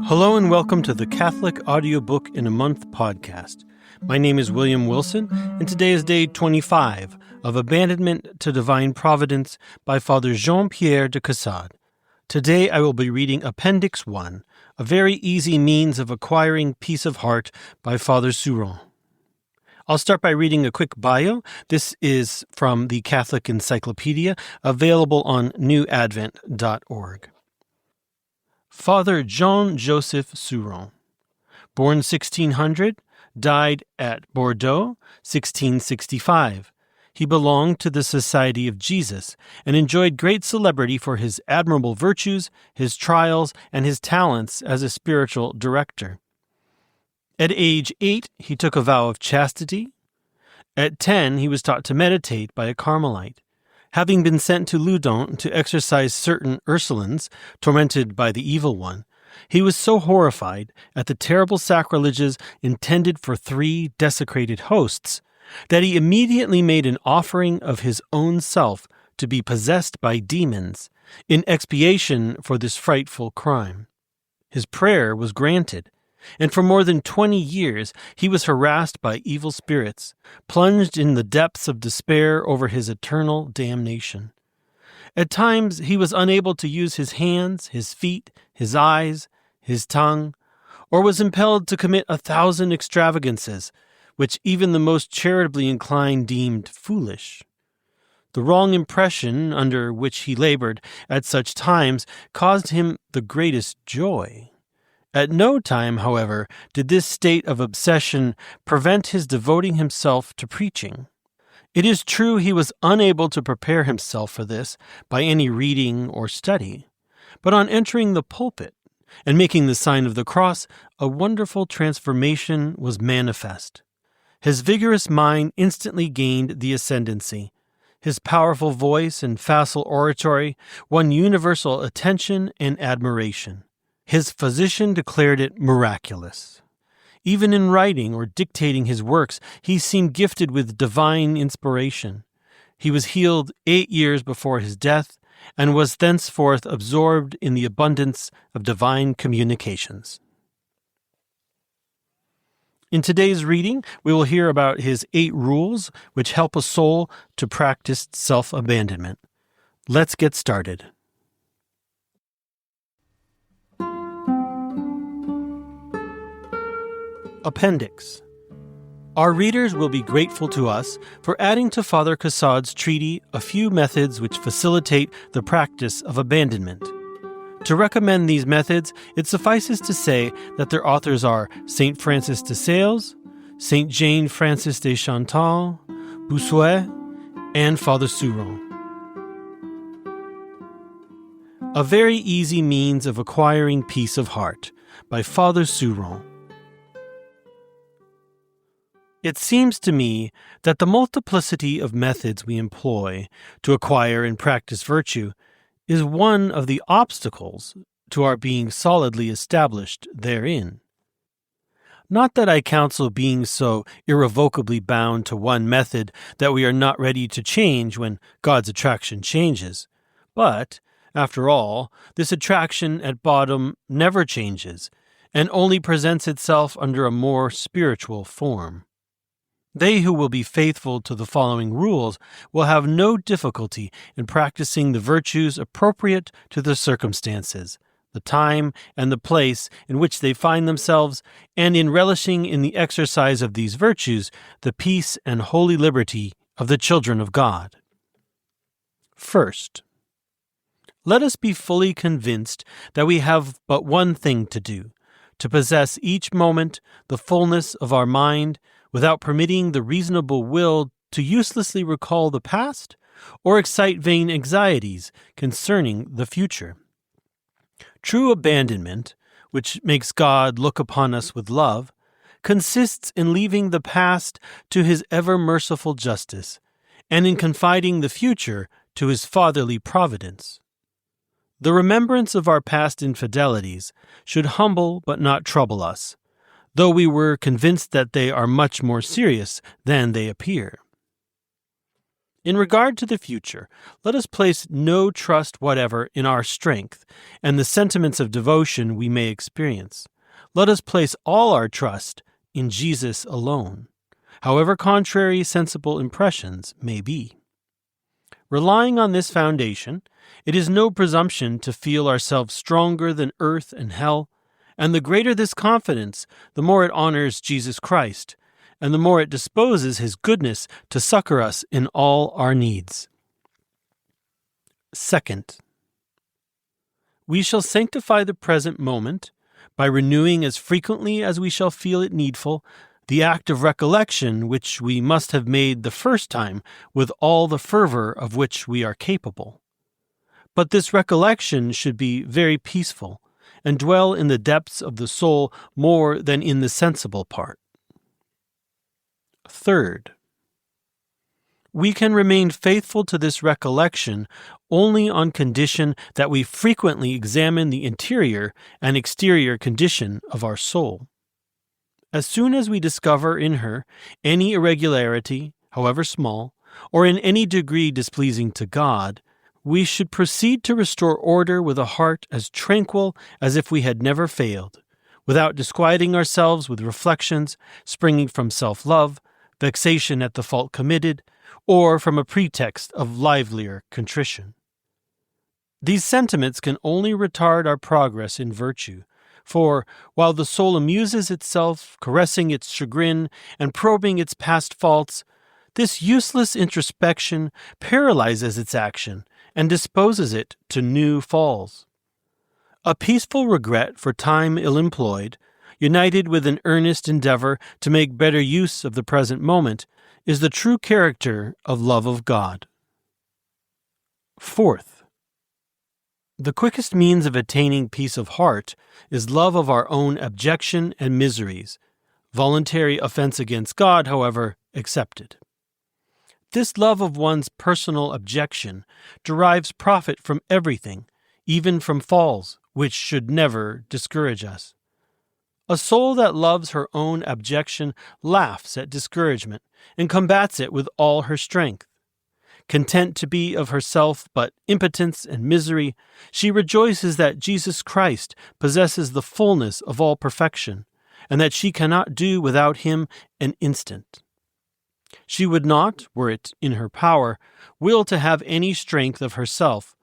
Hello and welcome to the Catholic Audiobook in a Month podcast. My name is William Wilson, and today is day 25 of Abandonment to Divine Providence by Father Jean-Pierre de Caussade. Today I will be reading Appendix 1, a very easy means of acquiring peace of heart by Father Surin. I'll start by reading a quick bio. This is from the Catholic Encyclopedia, available on newadvent.org. Father Jean-Joseph Surin, born 1600, died at Bordeaux, 1665. He belonged to the Society of Jesus and enjoyed great celebrity for his admirable virtues, his trials, and his talents as a spiritual director. At age 8, he took a vow of chastity. At 10, he was taught to meditate by a Carmelite. Having been sent to Loudun to exorcise certain Ursulines, tormented by the evil one, he was so horrified at the terrible sacrileges intended for 3 desecrated hosts that he immediately made an offering of his own self to be possessed by demons in expiation for this frightful crime. His prayer was granted, and for more than 20 years he was harassed by evil spirits, plunged in the depths of despair over his eternal damnation. At times he was unable to use his hands, his feet, his eyes, his tongue, or was impelled to commit 1,000 extravagances, which even the most charitably inclined deemed foolish. The wrong impression under which he labored at such times caused him the greatest joy. At no time, however, did this state of obsession prevent his devoting himself to preaching. It is true he was unable to prepare himself for this by any reading or study, but on entering the pulpit and making the sign of the cross, a wonderful transformation was manifest. His vigorous mind instantly gained the ascendancy. His powerful voice and facile oratory won universal attention and admiration. His physician declared it miraculous. Even in writing or dictating his works, he seemed gifted with divine inspiration. He was healed 8 years before his death and was thenceforth absorbed in the abundance of divine communications. In today's reading, we will hear about his 8 rules which help a soul to practice self-abandonment. Let's get started. Appendix. Our readers will be grateful to us for adding to Father Caussade's treatise a few methods which facilitate the practice of abandonment. To recommend these methods, it suffices to say that their authors are Saint Francis de Sales, Saint Jane Francis de Chantal, Bossuet, and Father Surin. A Very Easy Means of Acquiring Peace of Heart by Father Surin. It seems to me that the multiplicity of methods we employ to acquire and practice virtue is one of the obstacles to our being solidly established therein. Not that I counsel being so irrevocably bound to one method that we are not ready to change when God's attraction changes, but, after all, this attraction at bottom never changes and only presents itself under a more spiritual form. They who will be faithful to the following rules will have no difficulty in practicing the virtues appropriate to the circumstances, the time and the place in which they find themselves, and in relishing in the exercise of these virtues the peace and holy liberty of the children of God. First, let us be fully convinced that we have but one thing to do, to possess each moment the fullness of our mind, without permitting the reasonable will to uselessly recall the past or excite vain anxieties concerning the future. True abandonment, which makes God look upon us with love, consists in leaving the past to his ever-merciful justice, and in confiding the future to his fatherly providence. The remembrance of our past infidelities should humble but not trouble us, though we were convinced that they are much more serious than they appear. In regard to the future, let us place no trust whatever in our strength and the sentiments of devotion we may experience. Let us place all our trust in Jesus alone, however contrary sensible impressions may be. Relying on this foundation, it is no presumption to feel ourselves stronger than earth and hell, and the greater this confidence, the more it honors Jesus Christ, and the more it disposes His goodness to succor us in all our needs. Second, we shall sanctify the present moment by renewing as frequently as we shall feel it needful the act of recollection which we must have made the first time with all the fervor of which we are capable. But this recollection should be very peaceful, and dwell in the depths of the soul more than in the sensible part. Third, we can remain faithful to this recollection only on condition that we frequently examine the interior and exterior condition of our soul. As soon as we discover in her any irregularity, however small, or in any degree displeasing to God, we should proceed to restore order with a heart as tranquil as if we had never failed, without disquieting ourselves with reflections springing from self-love, vexation at the fault committed, or from a pretext of livelier contrition. These sentiments can only retard our progress in virtue, for, while the soul amuses itself, caressing its chagrin and probing its past faults, this useless introspection paralyzes its action and disposes it to new falls. A peaceful regret for time ill-employed, united with an earnest endeavor to make better use of the present moment, is the true character of love of God. Fourth, the quickest means of attaining peace of heart is love of our own abjection and miseries, voluntary offense against God, however, excepted. This love of one's personal abjection derives profit from everything, even from falls, which should never discourage us. A soul that loves her own abjection laughs at discouragement and combats it with all her strength. Content to be of herself but impotence and misery, she rejoices that Jesus Christ possesses the fullness of all perfection, and that she cannot do without Him an instant. She would not, were it in her power, will to have any strength of herself,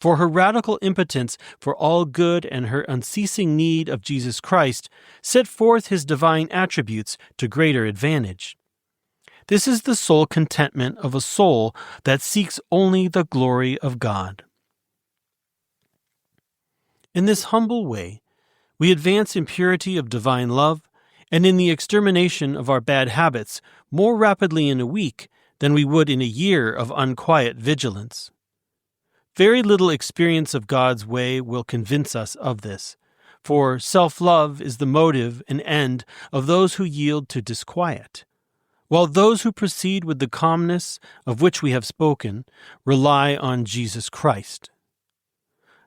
for her radical impotence for all good and her unceasing need of Jesus Christ set forth His divine attributes to greater advantage. This is the sole contentment of a soul that seeks only the glory of God. In this humble way, we advance in purity of divine love and in the extermination of our bad habits more rapidly in a week than we would in a year of unquiet vigilance. Very little experience of God's way will convince us of this, for self-love is the motive and end of those who yield to disquiet, while those who proceed with the calmness of which we have spoken rely on Jesus Christ.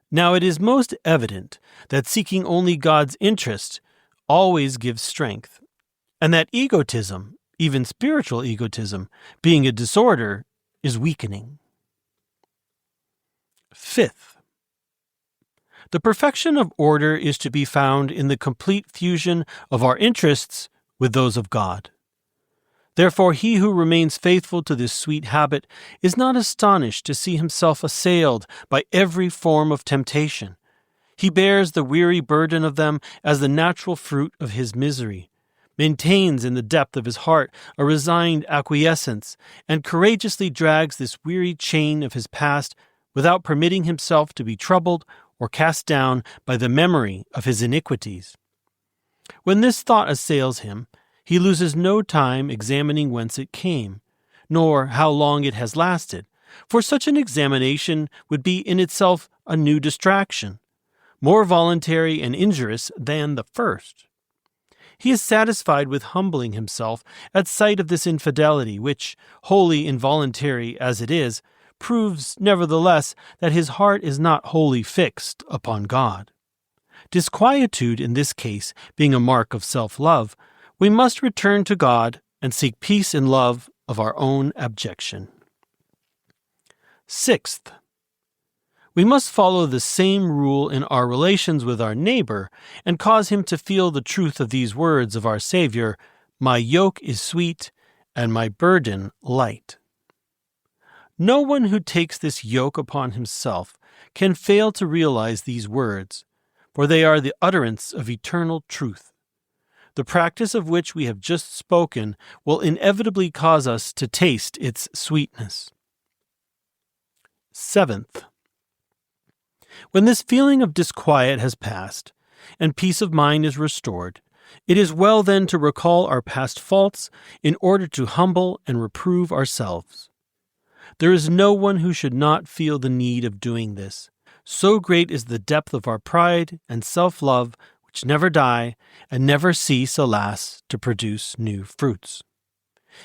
Now it is most evident that seeking only God's interest always gives strength, and that egotism, even spiritual egotism, being a disorder, is weakening. Fifth, the perfection of order is to be found in the complete fusion of our interests with those of God. Therefore, he who remains faithful to this sweet habit is not astonished to see himself assailed by every form of temptation. He bears the weary burden of them as the natural fruit of his misery, maintains in the depth of his heart a resigned acquiescence, and courageously drags this weary chain of his past without permitting himself to be troubled or cast down by the memory of his iniquities. When this thought assails him, he loses no time examining whence it came, nor how long it has lasted, for such an examination would be in itself a new distraction, more voluntary and injurious than the first. He is satisfied with humbling himself at sight of this infidelity, which, wholly involuntary as it is, proves, nevertheless, that his heart is not wholly fixed upon God. Disquietude in this case being a mark of self-love, we must return to God and seek peace and love of our own abjection. Sixth, we must follow the same rule in our relations with our neighbor and cause him to feel the truth of these words of our Savior, "My yoke is sweet and my burden light." No one who takes this yoke upon himself can fail to realize these words, for they are the utterance of eternal truth, the practice of which we have just spoken will inevitably cause us to taste its sweetness. Seventh, when this feeling of disquiet has passed and peace of mind is restored, it is well then to recall our past faults in order to humble and reprove ourselves. There is no one who should not feel the need of doing this. So great is the depth of our pride and self-love, which never die and never cease, alas, to produce new fruits.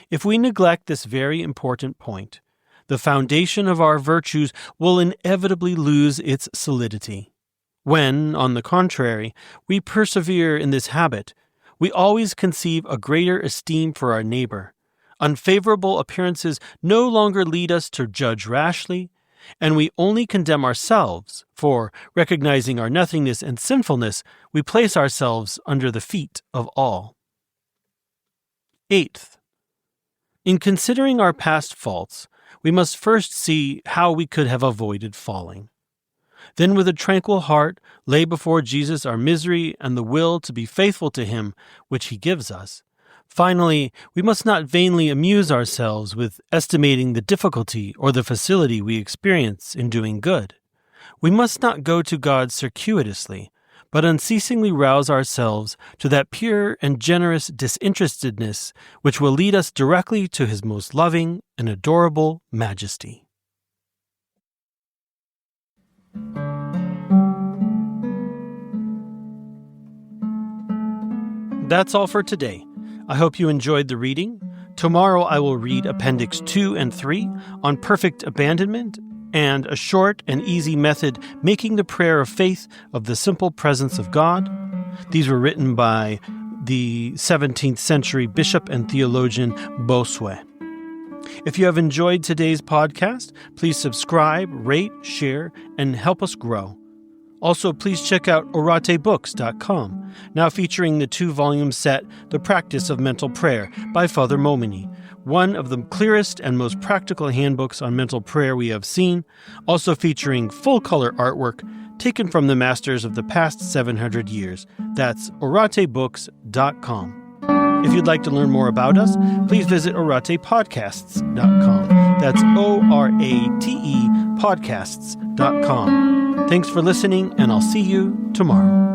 If we neglect this very important point, the foundation of our virtues will inevitably lose its solidity. When, on the contrary, we persevere in this habit, we always conceive a greater esteem for our neighbor. Unfavorable appearances no longer lead us to judge rashly, and we only condemn ourselves, for, recognizing our nothingness and sinfulness, we place ourselves under the feet of all. Eighth, in considering our past faults, we must first see how we could have avoided falling. Then with a tranquil heart, lay before Jesus our misery and the will to be faithful to him, which he gives us. Finally, we must not vainly amuse ourselves with estimating the difficulty or the facility we experience in doing good. We must not go to God circuitously, but unceasingly rouse ourselves to that pure and generous disinterestedness which will lead us directly to his most loving and adorable majesty. That's all for today. I hope you enjoyed the reading. Tomorrow I will read Appendix 2 and 3 on perfect abandonment and a short and easy method making the prayer of faith of the simple presence of God. These were written by the 17th century bishop and theologian Bossuet. If you have enjoyed today's podcast, please subscribe, rate, share, and help us grow. Also, please check out oratebooks.com, now featuring the 2-volume set, The Practice of Mental Prayer by Father Momini, one of the clearest and most practical handbooks on mental prayer we have seen, also featuring full-color artwork taken from the masters of the past 700 years. That's oratebooks.com. If you'd like to learn more about us, please visit oratepodcasts.com. That's ORATE podcasts.com. Thanks for listening, and I'll see you tomorrow.